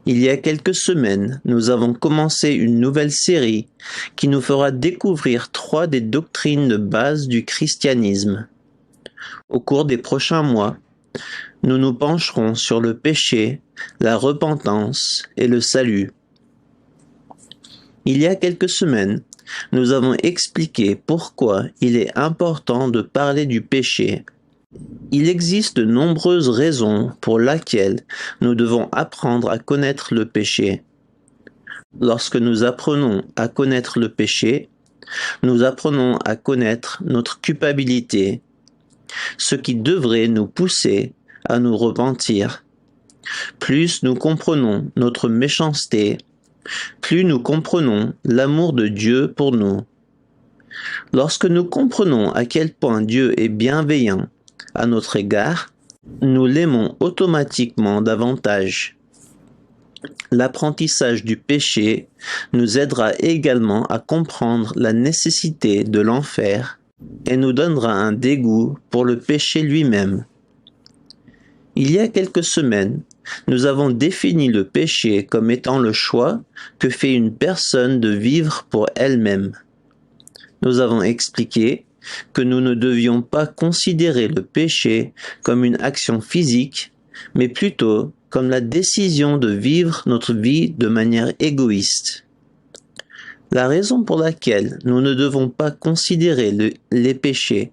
Il y a quelques semaines, nous avons commencé une nouvelle série qui nous fera découvrir 3 des doctrines de base du christianisme. Au cours des prochains mois, nous nous pencherons sur le péché, la repentance et le salut. Il y a quelques semaines, nous avons expliqué pourquoi il est important de parler du péché. Il existe de nombreuses raisons pour lesquelles nous devons apprendre à connaître le péché. Lorsque nous apprenons à connaître le péché, nous apprenons à connaître notre culpabilité, ce qui devrait nous pousser à nous repentir. Plus nous comprenons notre méchanceté, plus nous comprenons l'amour de Dieu pour nous. Lorsque nous comprenons à quel point Dieu est bienveillant à notre égard, nous l'aimons automatiquement davantage. L'apprentissage du péché nous aidera également à comprendre la nécessité de l'enfer et nous donnera un dégoût pour le péché lui-même. Il y a quelques semaines, nous avons défini le péché comme étant le choix que fait une personne de vivre pour elle-même. Nous avons expliqué que nous ne devions pas considérer le péché comme une action physique, mais plutôt comme la décision de vivre notre vie de manière égoïste. La raison pour laquelle nous ne devons pas considérer les péchés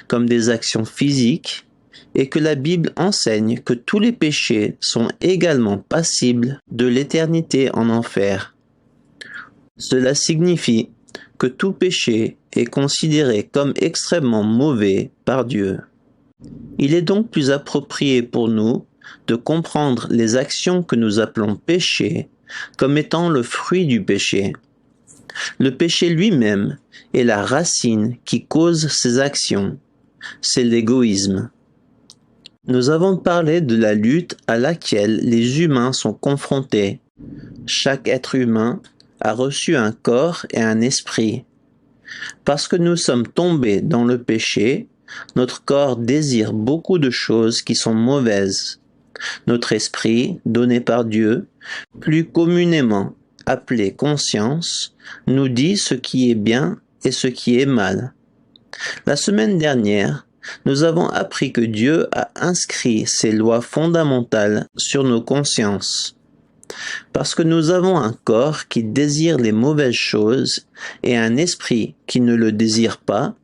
comme des actions physiques est que la Bible enseigne que tous les péchés sont également passibles de l'éternité en enfer. Cela signifie que tout péché est considéré comme extrêmement mauvais par Dieu. Il est donc plus approprié pour nous de comprendre les actions que nous appelons péchés comme étant le fruit du péché. Le péché lui-même est la racine qui cause ces actions. C'est l'égoïsme. Nous avons parlé de la lutte à laquelle les humains sont confrontés. Chaque être humain a reçu un corps et un esprit. Parce que nous sommes tombés dans le péché, notre corps désire beaucoup de choses qui sont mauvaises. Notre esprit, donné par Dieu, plus communément appelé conscience, nous dit ce qui est bien et ce qui est mal. La semaine dernière, nous avons appris que Dieu a inscrit ses lois fondamentales sur nos consciences. Parce que nous avons un corps qui désire les mauvaises choses et un esprit qui ne le désire pas,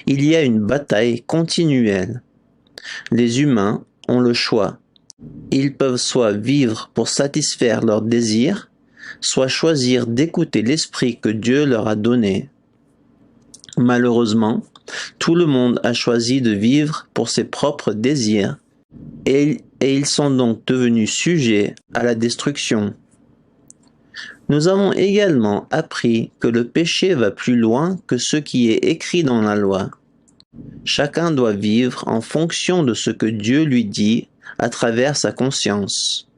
il y a une bataille continuelle. Les humains ont le choix. Ils peuvent soit vivre pour satisfaire leurs désirs, soit choisir d'écouter l'esprit que Dieu leur a donné. Malheureusement, tout le monde a choisi de vivre pour ses propres désirs et ils sont donc devenus sujets à la destruction. Nous avons également appris que le péché va plus loin que ce qui est écrit dans la loi. Chacun doit vivre en fonction de ce que Dieu lui dit à travers sa conscience.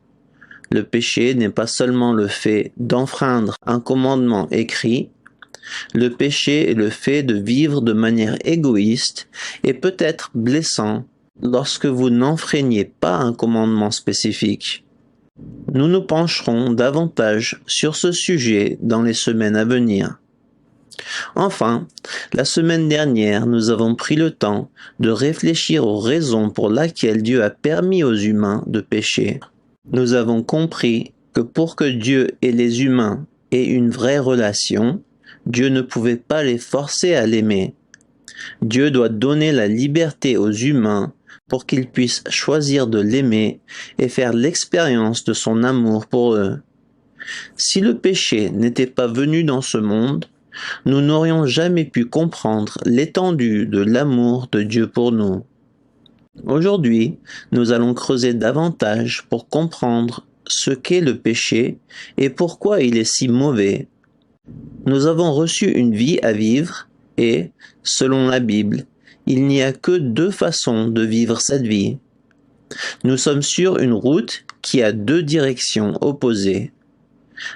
Le péché n'est pas seulement le fait d'enfreindre un commandement écrit. Le péché est le fait de vivre de manière égoïste et peut être blessant lorsque vous n'enfreignez pas un commandement spécifique. Nous nous pencherons davantage sur ce sujet dans les semaines à venir. Enfin, la semaine dernière, nous avons pris le temps de réfléchir aux raisons pour lesquelles Dieu a permis aux humains de pécher. Nous avons compris que pour que Dieu et les humains aient une vraie relation, Dieu ne pouvait pas les forcer à l'aimer. Dieu doit donner la liberté aux humains pour qu'ils puissent choisir de l'aimer et faire l'expérience de son amour pour eux. Si le péché n'était pas venu dans ce monde, nous n'aurions jamais pu comprendre l'étendue de l'amour de Dieu pour nous. Aujourd'hui, nous allons creuser davantage pour comprendre ce qu'est le péché et pourquoi il est si mauvais. Nous avons reçu une vie à vivre et, selon la Bible, il n'y a que 2 façons de vivre cette vie. Nous sommes sur une route qui a 2 directions opposées.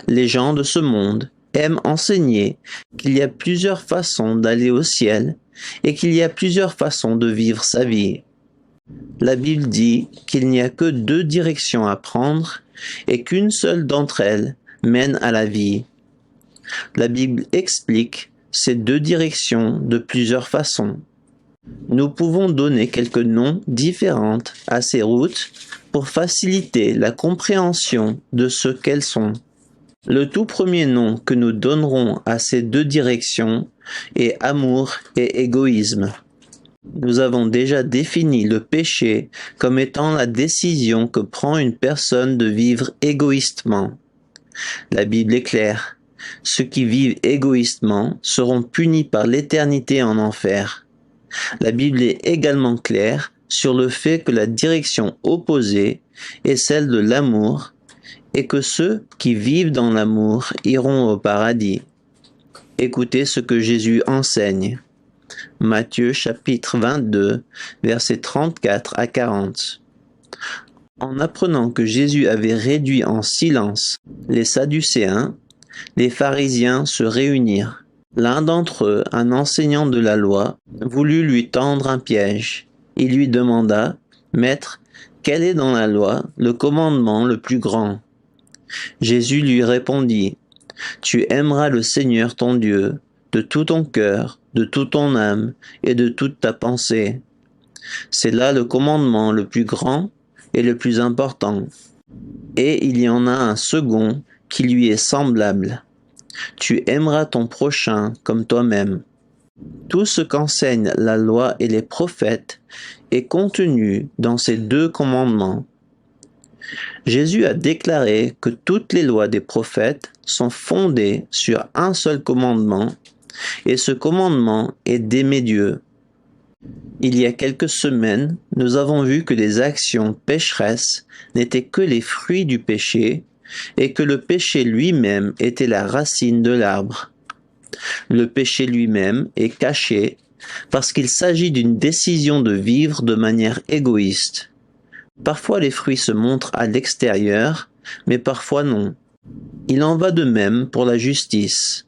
Les gens de ce monde aiment enseigner qu'il y a plusieurs façons d'aller au ciel et qu'il y a plusieurs façons de vivre sa vie. La Bible dit qu'il n'y a que deux directions à prendre et qu'une seule d'entre elles mène à la vie. La Bible explique ces deux directions de plusieurs façons. Nous pouvons donner quelques noms différents à ces routes pour faciliter la compréhension de ce qu'elles sont. Le tout premier nom que nous donnerons à ces deux directions est amour et égoïsme. Nous avons déjà défini le péché comme étant la décision que prend une personne de vivre égoïstement. La Bible est claire. Ceux qui vivent égoïstement seront punis par l'éternité en enfer. La Bible est également claire sur le fait que la direction opposée est celle de l'amour et que ceux qui vivent dans l'amour iront au paradis. Écoutez ce que Jésus enseigne. Matthieu chapitre 22, versets 34 à 40. En apprenant que Jésus avait réduit en silence les Sadducéens, les pharisiens se réunirent. L'un d'entre eux, un enseignant de la loi, voulut lui tendre un piège. Il lui demanda, « Maître, quel est dans la loi le commandement le plus grand ?» Jésus lui répondit, « Tu aimeras le Seigneur ton Dieu de tout ton cœur, de toute ton âme et de toute ta pensée. C'est là le commandement le plus grand et le plus important. Et il y en a un second qui lui est semblable. Tu aimeras ton prochain comme toi-même. » Tout ce qu'enseignent la loi et les prophètes est contenu dans ces deux commandements. Jésus a déclaré que toutes les lois des prophètes sont fondées sur un seul commandement, et ce commandement est d'aimer Dieu. Il y a quelques semaines, nous avons vu que les actions pécheresses n'étaient que les fruits du péché, et que le péché lui-même était la racine de l'arbre. Le péché lui-même est caché parce qu'il s'agit d'une décision de vivre de manière égoïste. Parfois les fruits se montrent à l'extérieur, mais parfois non. Il en va de même pour la justice.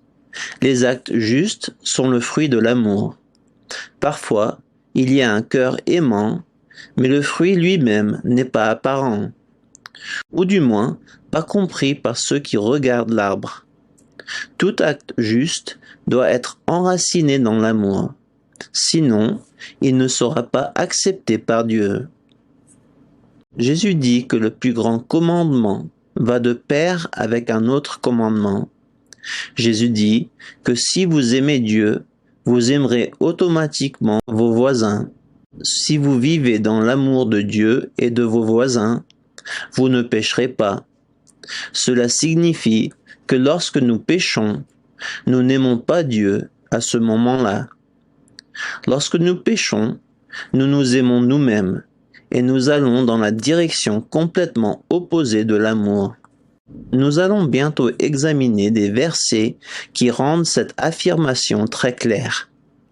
Les actes justes sont le fruit de l'amour. Parfois, il y a un cœur aimant, mais le fruit lui-même n'est pas apparent, ou du moins pas compris par ceux qui regardent l'arbre. Tout acte juste doit être enraciné dans l'amour, sinon il ne sera pas accepté par Dieu. Jésus dit que le plus grand commandement va de pair avec un autre commandement. Jésus dit que si vous aimez Dieu, vous aimerez automatiquement vos voisins. Si vous vivez dans l'amour de Dieu et de vos voisins, vous ne pécherez pas. Cela signifie que lorsque nous péchons, nous n'aimons pas Dieu à ce moment-là. Lorsque nous péchons, nous nous aimons nous-mêmes et nous allons dans la direction complètement opposée de l'amour. Nous allons bientôt examiner des versets qui rendent cette affirmation très claire.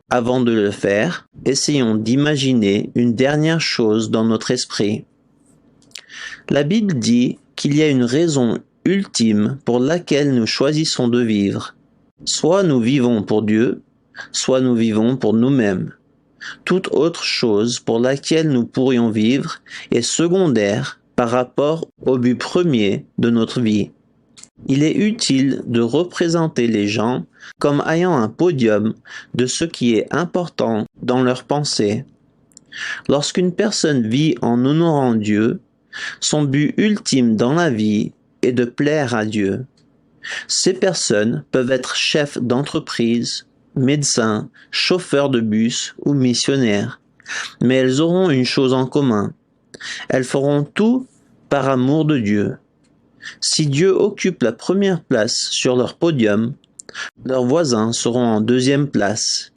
Avant de le faire, essayons d'imaginer une dernière chose dans notre esprit. La Bible dit qu'il y a une raison ultime pour laquelle nous choisissons de vivre. Soit nous vivons pour Dieu, soit nous vivons pour nous-mêmes. Toute autre chose pour laquelle nous pourrions vivre est secondaire par rapport au but premier de notre vie. Il est utile de représenter les gens comme ayant un podium de ce qui est important dans leur pensée. Lorsqu'une personne vit en honorant Dieu, son but ultime dans la vie est de plaire à Dieu. Ces personnes peuvent être chefs d'entreprise, médecins, chauffeurs de bus ou missionnaires, mais elles auront une chose en commun. Elles feront tout par amour de Dieu. Si Dieu occupe la première place sur leur podium, leurs voisins seront en deuxième place.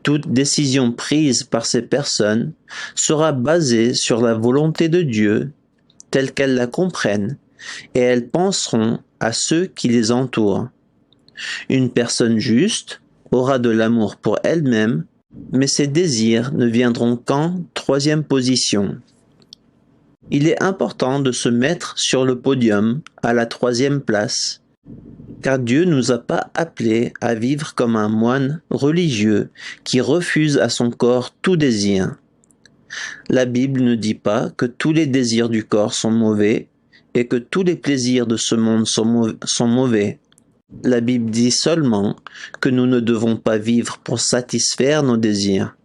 Toute décision prise par ces personnes sera basée sur la volonté de Dieu, telle qu'elles la comprennent, et elles penseront à ceux qui les entourent. Une personne juste aura de l'amour pour elle-même, mais ses désirs ne viendront qu'en troisième position. Il est important de se mettre sur le podium à la troisième place, car Dieu ne nous a pas appelés à vivre comme un moine religieux qui refuse à son corps tout désir. La Bible ne dit pas que tous les désirs du corps sont mauvais et que tous les plaisirs de ce monde sont mauvais. La Bible dit seulement que nous ne devons pas vivre pour satisfaire nos désirs.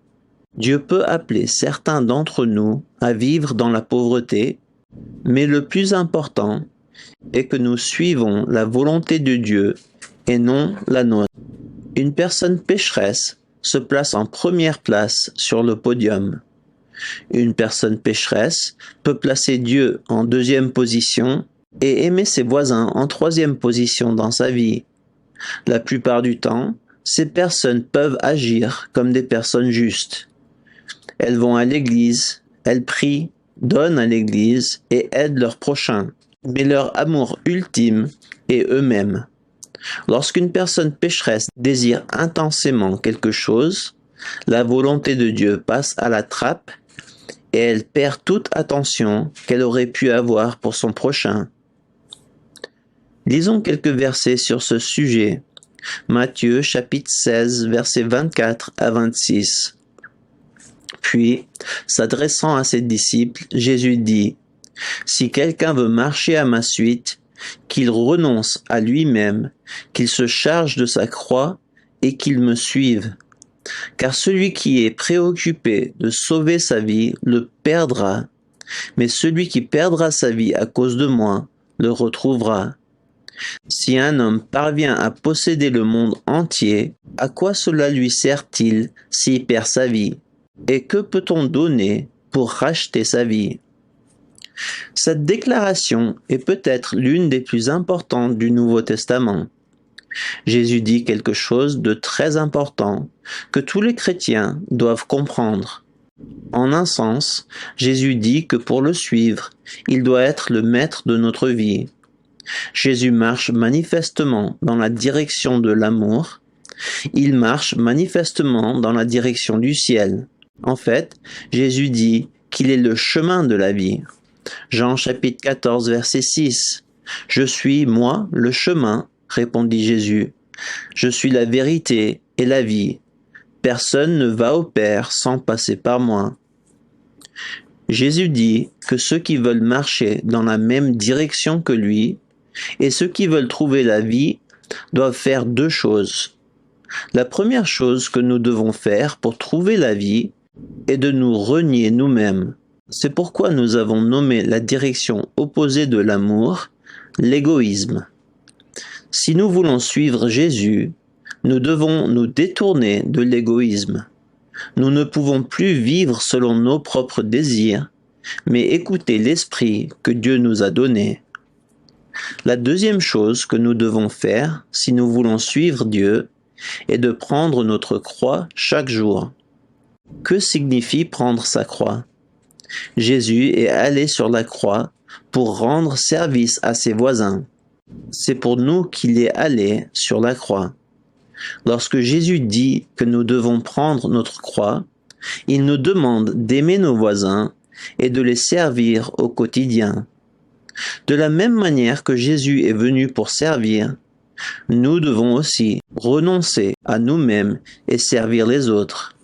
Dieu peut appeler certains d'entre nous à vivre dans la pauvreté, mais le plus important est que nous suivons la volonté de Dieu et non la nôtre. Une personne pécheresse se place en première place sur le podium. Une personne pécheresse peut placer Dieu en deuxième position et aimer ses voisins en troisième position dans sa vie. La plupart du temps, ces personnes peuvent agir comme des personnes justes. Elles vont à l'église, elles prient, donnent à l'église et aident leurs prochains. Mais leur amour ultime est eux-mêmes. Lorsqu'une personne pécheresse désire intensément quelque chose, la volonté de Dieu passe à la trappe et elle perd toute attention qu'elle aurait pu avoir pour son prochain. Lisons quelques versets sur ce sujet. Matthieu chapitre 16, versets 24 à 26. Puis, s'adressant à ses disciples, Jésus dit, « Si quelqu'un veut marcher à ma suite, qu'il renonce à lui-même, qu'il se charge de sa croix et qu'il me suive. Car celui qui est préoccupé de sauver sa vie le perdra, mais celui qui perdra sa vie à cause de moi le retrouvera. Si un homme parvient à posséder le monde entier, à quoi cela lui sert-il s'il perd sa vie? Et que peut-on donner pour racheter sa vie? » Cette déclaration est peut-être l'une des plus importantes du Nouveau Testament. Jésus dit quelque chose de très important que tous les chrétiens doivent comprendre. En un sens, Jésus dit que pour le suivre, il doit être le maître de notre vie. Jésus marche manifestement dans la direction de l'amour. Il marche manifestement dans la direction du ciel. En fait, Jésus dit qu'il est le chemin de la vie. Jean chapitre 14, verset 6. « Je suis, moi, le chemin, répondit Jésus. Je suis la vérité et la vie. Personne ne va au Père sans passer par moi. » Jésus dit que ceux qui veulent marcher dans la même direction que lui et ceux qui veulent trouver la vie doivent faire deux choses. La première chose que nous devons faire pour trouver la vie est de nous renier nous-mêmes. C'est pourquoi nous avons nommé la direction opposée de l'amour l'égoïsme. Si nous voulons suivre Jésus, nous devons nous détourner de l'égoïsme. Nous ne pouvons plus vivre selon nos propres désirs, mais écouter l'Esprit que Dieu nous a donné. La deuxième chose que nous devons faire, si nous voulons suivre Dieu, est de prendre notre croix chaque jour. Que signifie prendre sa croix? Jésus est allé sur la croix pour rendre service à ses voisins. C'est pour nous qu'il est allé sur la croix. Lorsque Jésus dit que nous devons prendre notre croix, il nous demande d'aimer nos voisins et de les servir au quotidien. De la même manière que Jésus est venu pour servir, nous devons aussi renoncer à nous-mêmes et servir les autres.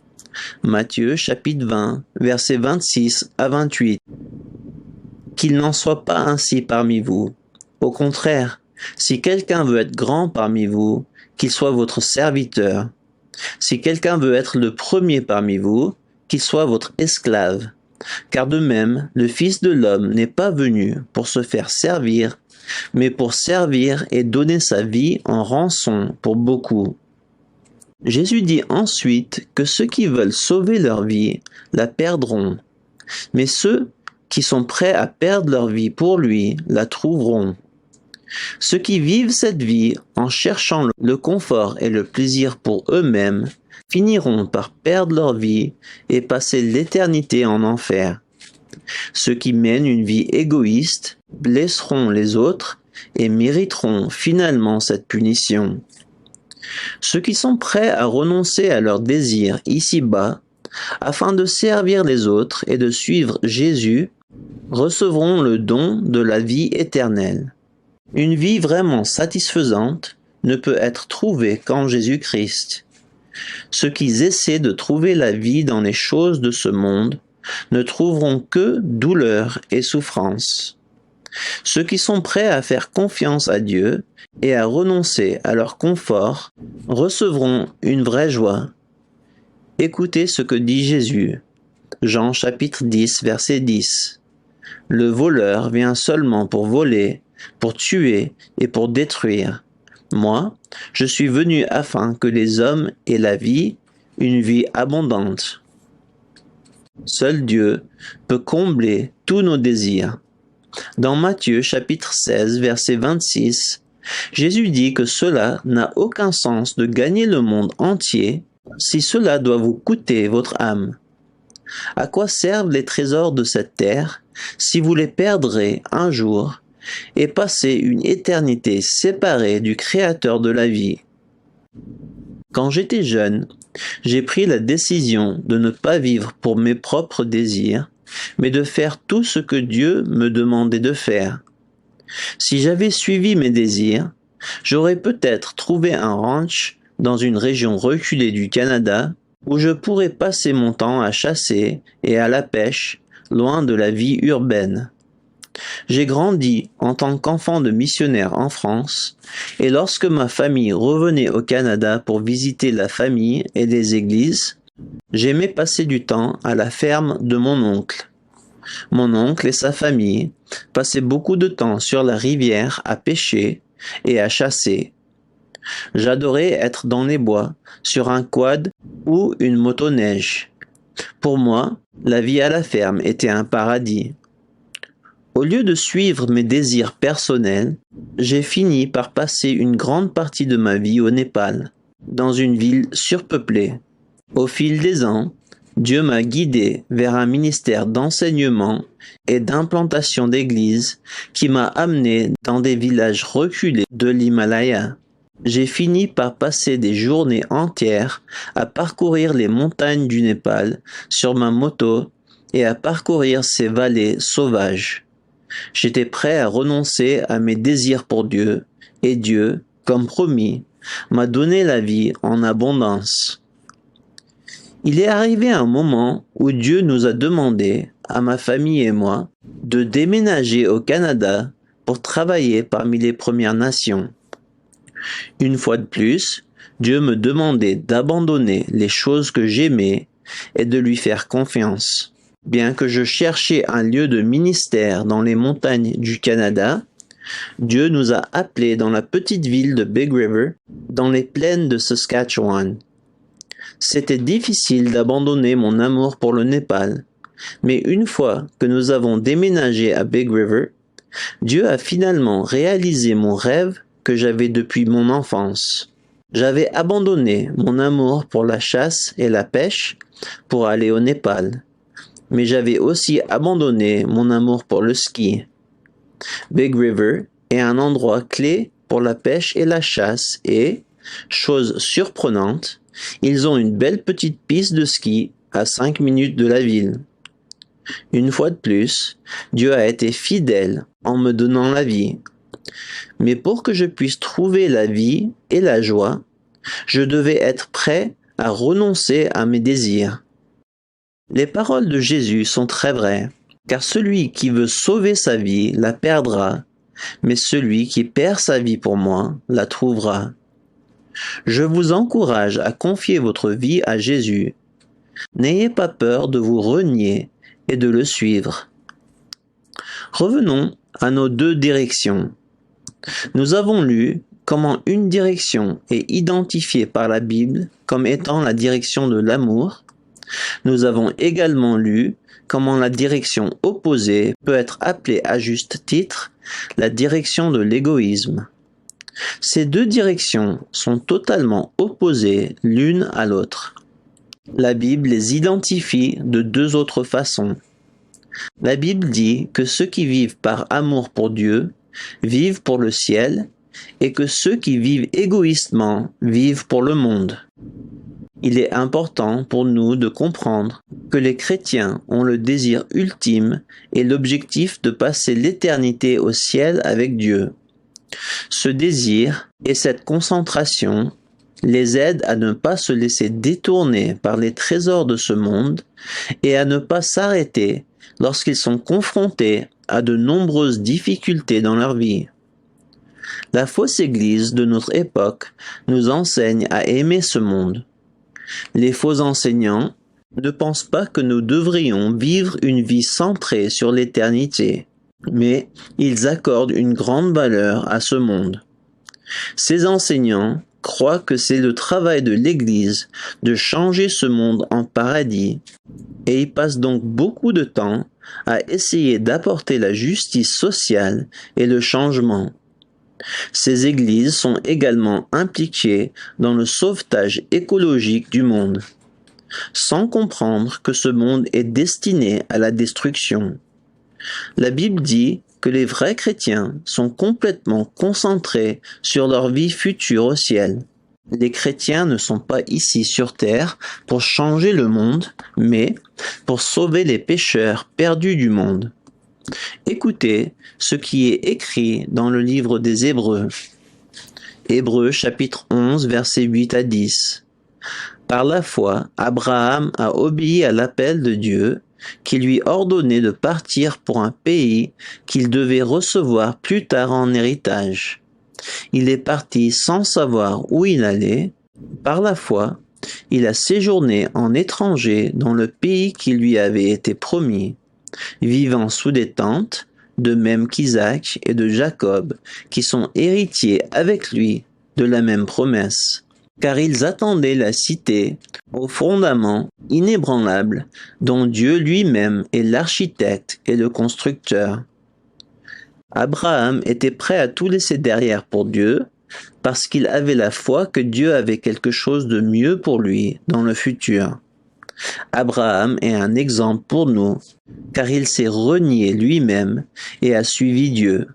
Matthieu chapitre 20, versets 26 à 28. Qu'il n'en soit pas ainsi parmi vous. Au contraire, si quelqu'un veut être grand parmi vous, qu'il soit votre serviteur. Si quelqu'un veut être le premier parmi vous, qu'il soit votre esclave. Car de même, le Fils de l'homme n'est pas venu pour se faire servir, mais pour servir et donner sa vie en rançon pour beaucoup. Jésus dit ensuite que ceux qui veulent sauver leur vie la perdront, mais ceux qui sont prêts à perdre leur vie pour lui la trouveront. Ceux qui vivent cette vie en cherchant le confort et le plaisir pour eux-mêmes finiront par perdre leur vie et passer l'éternité en enfer. Ceux qui mènent une vie égoïste blesseront les autres et mériteront finalement cette punition. Ceux qui sont prêts à renoncer à leurs désirs ici-bas afin de servir les autres et de suivre Jésus recevront le don de la vie éternelle. Une vie vraiment satisfaisante ne peut être trouvée qu'en Jésus-Christ. Ceux qui essaient de trouver la vie dans les choses de ce monde ne trouveront que douleur et souffrance. Ceux qui sont prêts à faire confiance à Dieu et à renoncer à leur confort recevront une vraie joie. Écoutez ce que dit Jésus. Jean chapitre 10, verset 10. Le voleur vient seulement pour voler, pour tuer et pour détruire. Moi, je suis venu afin que les hommes aient la vie, une vie abondante. Seul Dieu peut combler tous nos désirs. Dans Matthieu chapitre 16, verset 26, Jésus dit que cela n'a aucun sens de gagner le monde entier si cela doit vous coûter votre âme. À quoi servent les trésors de cette terre si vous les perdrez un jour et passez une éternité séparée du Créateur de la vie? Quand j'étais jeune, j'ai pris la décision de ne pas vivre pour mes propres désirs, mais de faire tout ce que Dieu me demandait de faire. Si j'avais suivi mes désirs, j'aurais peut-être trouvé un ranch dans une région reculée du Canada où je pourrais passer mon temps à chasser et à la pêche, loin de la vie urbaine. J'ai grandi en tant qu'enfant de missionnaire en France, et lorsque ma famille revenait au Canada pour visiter la famille et les églises, j'aimais passer du temps à la ferme de mon oncle. Mon oncle et sa famille passaient beaucoup de temps sur la rivière à pêcher et à chasser. J'adorais être dans les bois, sur un quad ou une motoneige. Pour moi, la vie à la ferme était un paradis. Au lieu de suivre mes désirs personnels, j'ai fini par passer une grande partie de ma vie au Népal, dans une ville surpeuplée. Au fil des ans, Dieu m'a guidé vers un ministère d'enseignement et d'implantation d'églises qui m'a amené dans des villages reculés de l'Himalaya. J'ai fini par passer des journées entières à parcourir les montagnes du Népal sur ma moto et à parcourir ces vallées sauvages. J'étais prêt à renoncer à mes désirs pour Dieu, et Dieu, comme promis, m'a donné la vie en abondance. Il est arrivé un moment où Dieu nous a demandé, à ma famille et moi, de déménager au Canada pour travailler parmi les Premières Nations. Une fois de plus, Dieu me demandait d'abandonner les choses que j'aimais et de lui faire confiance. Bien que je cherchais un lieu de ministère dans les montagnes du Canada, Dieu nous a appelés dans la petite ville de Big River, dans les plaines de Saskatchewan. C'était difficile d'abandonner mon amour pour le Népal, mais une fois que nous avons déménagé à Big River, Dieu a finalement réalisé mon rêve que j'avais depuis mon enfance. J'avais abandonné mon amour pour la chasse et la pêche pour aller au Népal, mais j'avais aussi abandonné mon amour pour le ski. Big River est un endroit clé pour la pêche et la chasse et, chose surprenante, ils ont une belle petite piste de ski à 5 minutes de la ville. Une fois de plus, Dieu a été fidèle en me donnant la vie. Mais pour que je puisse trouver la vie et la joie, je devais être prêt à renoncer à mes désirs. Les paroles de Jésus sont très vraies, car celui qui veut sauver sa vie la perdra, mais celui qui perd sa vie pour moi la trouvera. Je vous encourage à confier votre vie à Jésus. N'ayez pas peur de vous renier et de le suivre. Revenons à nos deux directions. Nous avons lu comment une direction est identifiée par la Bible comme étant la direction de l'amour. Nous avons également lu comment la direction opposée peut être appelée à juste titre la direction de l'égoïsme. Ces deux directions sont totalement opposées l'une à l'autre. La Bible les identifie de deux autres façons. La Bible dit que ceux qui vivent par amour pour Dieu vivent pour le ciel et que ceux qui vivent égoïstement vivent pour le monde. Il est important pour nous de comprendre que les chrétiens ont le désir ultime et l'objectif de passer l'éternité au ciel avec Dieu. Ce désir et cette concentration les aide à ne pas se laisser détourner par les trésors de ce monde et à ne pas s'arrêter lorsqu'ils sont confrontés à de nombreuses difficultés dans leur vie. La fausse Église de notre époque nous enseigne à aimer ce monde. Les faux enseignants ne pensent pas que nous devrions vivre une vie centrée sur l'éternité, mais ils accordent une grande valeur à ce monde. Ces enseignants croient que c'est le travail de l'Église de changer ce monde en paradis, et ils passent donc beaucoup de temps à essayer d'apporter la justice sociale et le changement. Ces églises sont également impliquées dans le sauvetage écologique du monde, sans comprendre que ce monde est destiné à la destruction. La Bible dit que les vrais chrétiens sont complètement concentrés sur leur vie future au ciel. Les chrétiens ne sont pas ici sur terre pour changer le monde, mais pour sauver les pécheurs perdus du monde. Écoutez ce qui est écrit dans le livre des Hébreux. Hébreux chapitre 11 versets 8 à 10. Par la foi, Abraham a obéi à l'appel de Dieu qui lui ordonnait de partir pour un pays qu'il devait recevoir plus tard en héritage. Il est parti sans savoir où il allait. Par la foi, il a séjourné en étranger dans le pays qui lui avait été promis, vivant sous des tentes, de même qu'Isaac et de Jacob, qui sont héritiers avec lui de la même promesse. Car ils attendaient la cité au fondement inébranlable, dont Dieu lui-même est l'architecte et le constructeur. Abraham était prêt à tout laisser derrière pour Dieu, parce qu'il avait la foi que Dieu avait quelque chose de mieux pour lui dans le futur. Abraham est un exemple pour nous, car il s'est renié lui-même et a suivi Dieu.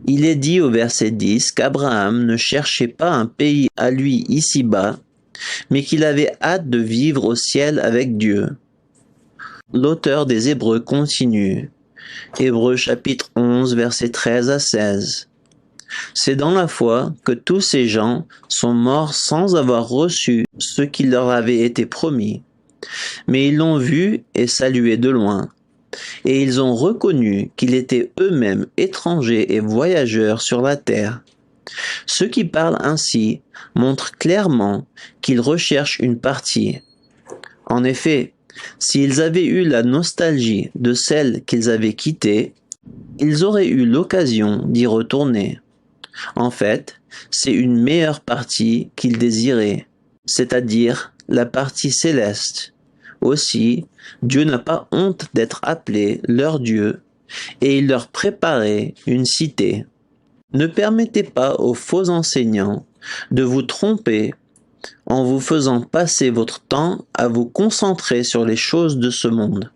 Il est dit au verset 10 qu'Abraham ne cherchait pas un pays à lui ici-bas, mais qu'il avait hâte de vivre au ciel avec Dieu. L'auteur des Hébreux continue. Hébreux chapitre 11 versets 13 à 16. C'est dans la foi que tous ces gens sont morts sans avoir reçu ce qui leur avait été promis. Mais ils l'ont vu et salué de loin, et ils ont reconnu qu'ils étaient eux-mêmes étrangers et voyageurs sur la terre. Ceux qui parlent ainsi montrent clairement qu'ils recherchent une partie. En effet, s'ils avaient eu la nostalgie de celle qu'ils avaient quittée, ils auraient eu l'occasion d'y retourner. En fait, c'est une meilleure partie qu'ils désiraient, c'est-à-dire la partie céleste. Aussi, Dieu n'a pas honte d'être appelé leur Dieu, et il leur préparait une cité. Ne permettez pas aux faux enseignants de vous tromper en vous faisant passer votre temps à vous concentrer sur les choses de ce monde.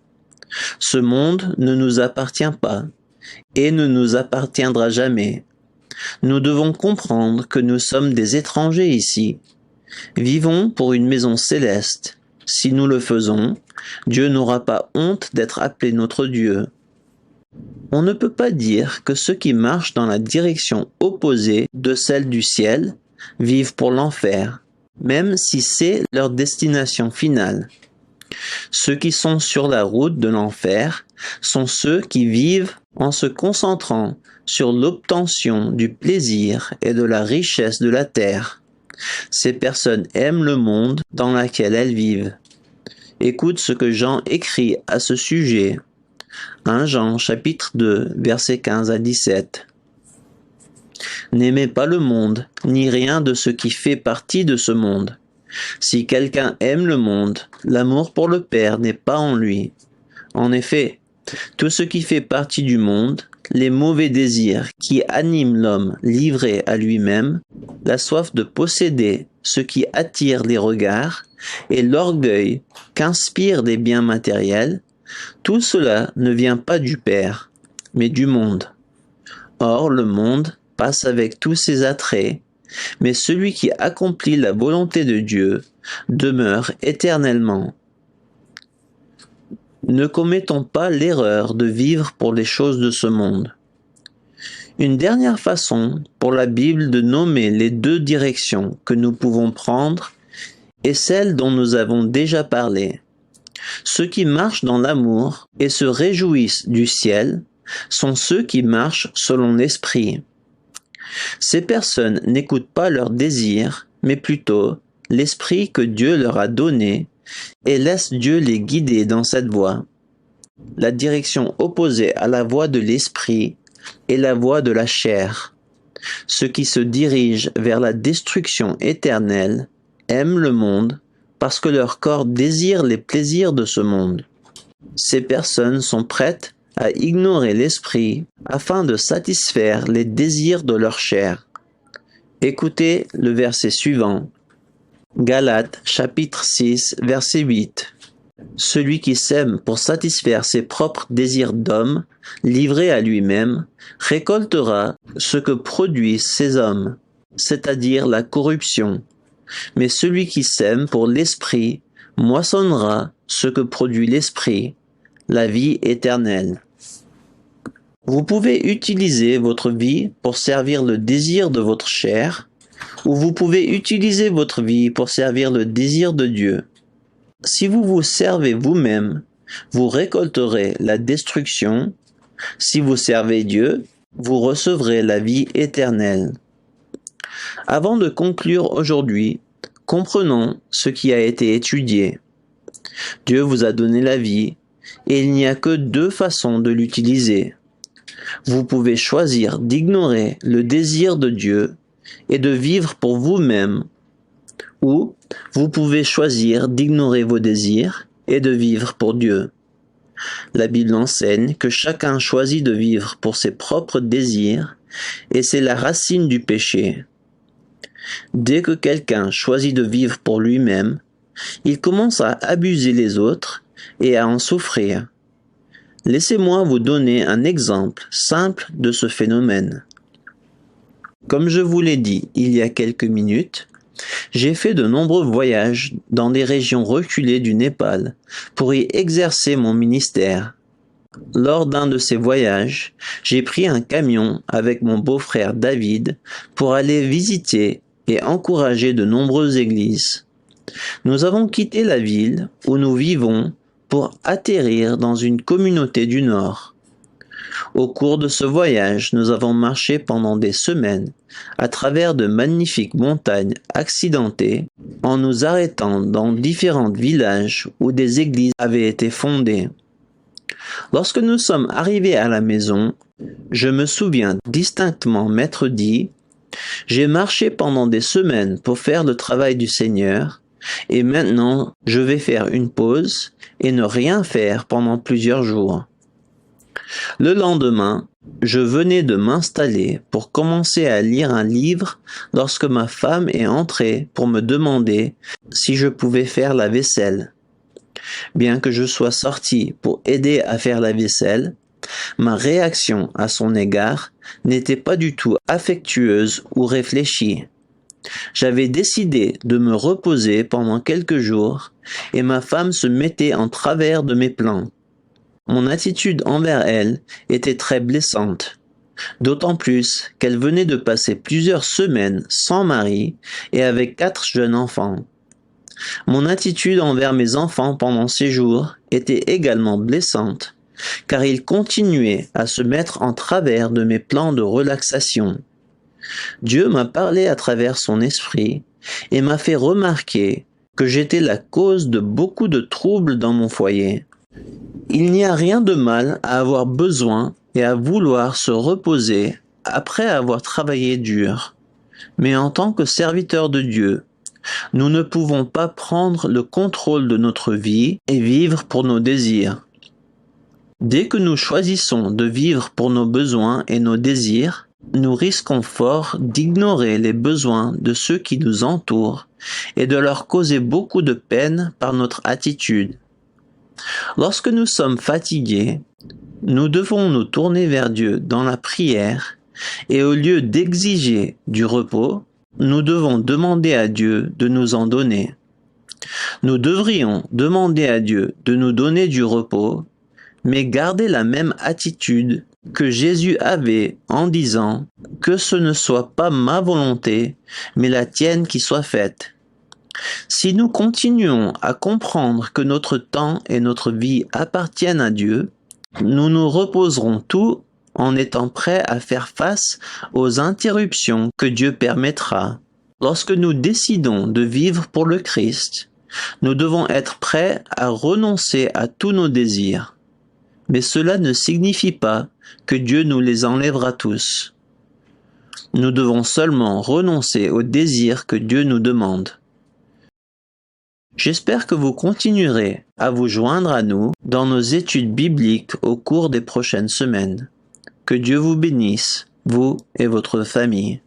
Ce monde ne nous appartient pas et ne nous appartiendra jamais. Nous devons comprendre que nous sommes des étrangers ici. Vivons pour une maison céleste. Si nous le faisons, Dieu n'aura pas honte d'être appelé notre Dieu. On ne peut pas dire que ceux qui marchent dans la direction opposée de celle du ciel vivent pour l'enfer, même si c'est leur destination finale. Ceux qui sont sur la route de l'enfer sont ceux qui vivent en se concentrant sur l'obtention du plaisir et de la richesse de la terre. Ces personnes aiment le monde dans lequel elles vivent. Écoute ce que Jean écrit à ce sujet. 1 Jean chapitre 2 versets 15 à 17. N'aimez pas le monde, ni rien de ce qui fait partie de ce monde. Si quelqu'un aime le monde, l'amour pour le Père n'est pas en lui. En effet, tout ce qui fait partie du monde, les mauvais désirs qui animent l'homme livré à lui-même, la soif de posséder ce qui attire les regards et l'orgueil qu'inspirent des biens matériels, tout cela ne vient pas du Père, mais du monde. Or, le monde passe avec tous ses attraits, mais celui qui accomplit la volonté de Dieu demeure éternellement. Ne commettons pas l'erreur de vivre pour les choses de ce monde. Une dernière façon pour la Bible de nommer les deux directions que nous pouvons prendre est celle dont nous avons déjà parlé. Ceux qui marchent dans l'amour et se réjouissent du ciel sont ceux qui marchent selon l'Esprit. Ces personnes n'écoutent pas leurs désirs, mais plutôt l'Esprit que Dieu leur a donné et laissent Dieu les guider dans cette voie. La direction opposée à la voie de l'Esprit est la voie de la chair. Ceux qui se dirigent vers la destruction éternelle aiment le monde parce que leur corps désire les plaisirs de ce monde. Ces personnes sont prêtes à ignorer l'Esprit afin de satisfaire les désirs de leur chair. Écoutez le verset suivant. Galates chapitre 6 verset 8. Celui qui sème pour satisfaire ses propres désirs d'homme, livré à lui-même, récoltera ce que produisent ces hommes, c'est-à-dire la corruption. Mais celui qui sème pour l'Esprit moissonnera ce que produit l'Esprit, la vie éternelle. Vous pouvez utiliser votre vie pour servir le désir de votre chair, ou vous pouvez utiliser votre vie pour servir le désir de Dieu. Si vous vous servez vous-même, vous récolterez la destruction. Si vous servez Dieu, vous recevrez la vie éternelle. Avant de conclure aujourd'hui, comprenons ce qui a été étudié. Dieu vous a donné la vie, et il n'y a que deux façons de l'utiliser. Vous pouvez choisir d'ignorer le désir de Dieu et de vivre pour vous-même, ou vous pouvez choisir d'ignorer vos désirs et de vivre pour Dieu. La Bible enseigne que chacun choisit de vivre pour ses propres désirs, et c'est la racine du péché. Dès que quelqu'un choisit de vivre pour lui-même, il commence à abuser les autres et à en souffrir. Laissez-moi vous donner un exemple simple de ce phénomène. Comme je vous l'ai dit il y a quelques minutes, j'ai fait de nombreux voyages dans des régions reculées du Népal pour y exercer mon ministère. Lors d'un de ces voyages, j'ai pris un camion avec mon beau-frère David pour aller visiter et encourager de nombreuses églises. Nous avons quitté la ville où nous vivons pour atterrir dans une communauté du Nord. Au cours de ce voyage, nous avons marché pendant des semaines à travers de magnifiques montagnes accidentées en nous arrêtant dans différents villages où des églises avaient été fondées. Lorsque nous sommes arrivés à la maison, je me souviens distinctement m'être dit « J'ai marché pendant des semaines pour faire le travail du Seigneur et maintenant je vais faire une pause et ne rien faire pendant plusieurs jours. » Le lendemain, je venais de m'installer pour commencer à lire un livre lorsque ma femme est entrée pour me demander si je pouvais faire la vaisselle. Bien que je sois sorti pour aider à faire la vaisselle, ma réaction à son égard n'était pas du tout affectueuse ou réfléchie. J'avais décidé de me reposer pendant quelques jours et ma femme se mettait en travers de mes plans. Mon attitude envers elle était très blessante, d'autant plus qu'elle venait de passer plusieurs semaines sans mari et avec 4 jeunes enfants. Mon attitude envers mes enfants pendant ces jours était également blessante, car ils continuaient à se mettre en travers de mes plans de relaxation. Dieu m'a parlé à travers son esprit et m'a fait remarquer que j'étais la cause de beaucoup de troubles dans mon foyer. Il n'y a rien de mal à avoir besoin et à vouloir se reposer après avoir travaillé dur. Mais en tant que serviteurs de Dieu, nous ne pouvons pas prendre le contrôle de notre vie et vivre pour nos désirs. Dès que nous choisissons de vivre pour nos besoins et nos désirs, nous risquons fort d'ignorer les besoins de ceux qui nous entourent et de leur causer beaucoup de peine par notre attitude. Lorsque nous sommes fatigués, nous devons nous tourner vers Dieu dans la prière et au lieu d'exiger du repos, nous devons demander à Dieu de nous en donner. Nous devrions demander à Dieu de nous donner du repos, mais garder la même attitude que Jésus avait en disant « Que ce ne soit pas ma volonté, mais la tienne qui soit faite ». Si nous continuons à comprendre que notre temps et notre vie appartiennent à Dieu, nous nous reposerons tout en étant prêts à faire face aux interruptions que Dieu permettra. Lorsque nous décidons de vivre pour le Christ, nous devons être prêts à renoncer à tous nos désirs. Mais cela ne signifie pas que Dieu nous les enlèvera tous. Nous devons seulement renoncer aux désirs que Dieu nous demande. J'espère que vous continuerez à vous joindre à nous dans nos études bibliques au cours des prochaines semaines. Que Dieu vous bénisse, vous et votre famille.